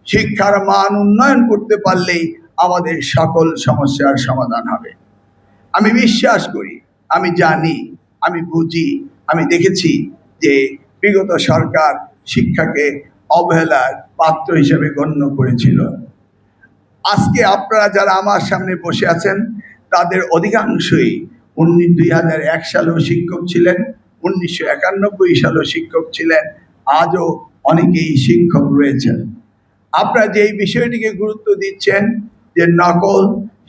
শিক্ষার মান উন্নয়ন করতে পারলেই আমাদের সকল সমস্যার সমাধান হবে। আমি বিশ্বাস করি, আমি জানি, আমি বুঝি, আমি দেখেছি যে বিগত সরকার শিক্ষাকে অবহেলার পাত্র হিসেবে গণ্য করেছিল। আজকে আপনারা যারা আমার সামনে বসে আছেন তাদের অধিকাংশই 2001 সালেও শিক্ষক ছিলেন, 1991 সালেও শিক্ষক ছিলেন, আজও অনেকেই শিক্ষক রয়েছেন। আপনারা যেই বিষয়টিকে গুরুত্ব দিচ্ছেন যে নকল,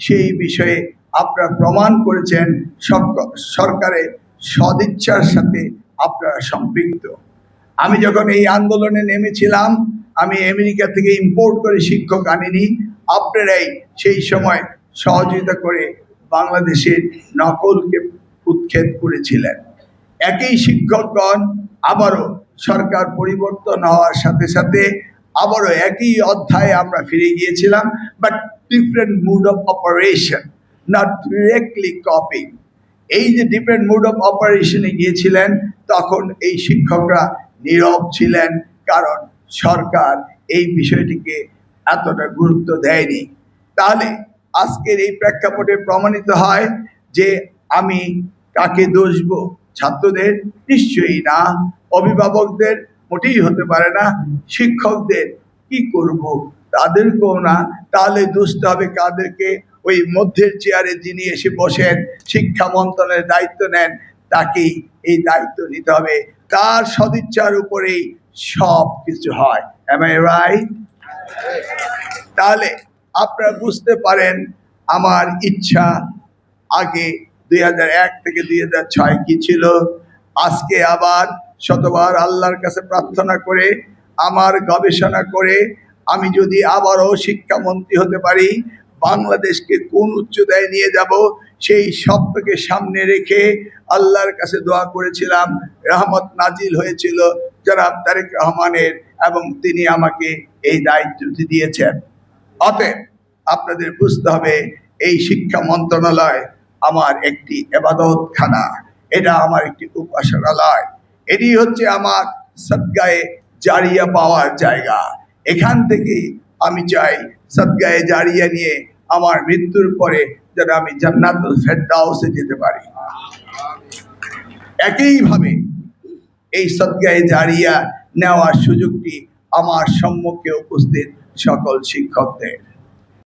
সেই বিষয়ে আপনারা প্রমাণ করেছেন সরকারের সদিচ্ছার সাথে আপনারা সম্পৃক্ত। আমি যখন এই আন্দোলনে নেমেছিলাম, আমি আমেরিকা থেকে ইম্পোর্ট করে শিক্ষক আনিনি, আপনারাই সেই সময় সহযোগিতা করে বাংলাদেশের নকলকে উচ্ছেদ করেছিলেন। একই শিক্ষকগণ আবারও সরকার পরিবর্তন হওয়ার সাথে সাথে আবারও একই অধ্যায়ে আমরা ফিরে গিয়েছিলাম, but different mode of operation, not directly coping. এই যে ডিফারেন্ট মুড অফ অপারেশনে গিয়েছিলেন, তখন এই শিক্ষকরা নীরব ছিলেন, কারণ সরকার এই বিষয়টিকে এতটা গুরুত্ব দেয়নি। তাহলে আজকের এই প্রেক্ষাপটে প্রমাণিত হয় যে আমি কাকে দোষ দেব? ছাত্রদের? নিশ্চয়ই না। অভিভাবকদের? মোটেই হতে পারে না। শিক্ষকদের? কি করব? তাদেরকেও না। তাহলে দোষতে হবে কাদেরকে? ওই মধ্যের চেয়ারে যিনি এসে বসেন, শিক্ষা মন্ত্রণালয়ের দায়িত্ব নেন, তাকেই এই দায়িত্ব নিতে হবে। তার সদিচ্ছার উপরেই সব কিছু হয়। Am I right? তাহলে আপনারা বুঝতে পারেন আমার ইচ্ছা আগে 2001 থেকে 2006 কি ছিল, আজকে আবার শতবার আল্লাহর কাছে প্রার্থনা করে, আমার গবেষণা করে আমি যদি আবারও শিক্ষামন্ত্রী হতে পারি, বাংলাদেশকে কোন উচ্চতায় নিয়ে যাব সেই স্বপ্নকে সামনে রেখে আল্লাহর কাছে দোয়া করেছিলাম। রহমত নাজিল হয়েছিল জনাব তারেক রহমানের, এবং তিনি আমাকে এই দায়িত্বটি দিয়েছেন। অতএব আপনাদের বুঝতে হবে, এই শিক্ষা মন্ত্রণালয় আমার একটি ইবাদতখানা, এটা আমার একটি উপাসনালয়, এটি হচ্ছে আমার সদকায়ে জারিয়া পাওয়ার জায়গা। এখান থেকে আমি চাই সদকায়ে জারিয়া নিয়ে আমার মৃত্যুর পরে যেন আমি জান্নাতুল ফেরদাউসে যেতে পারি। একইভাবে এই সদকায়ে জারিয়া নেওয়ার সুযোগটি আমার সম্মুখে উপস্থিত সকল শিক্ষকদের।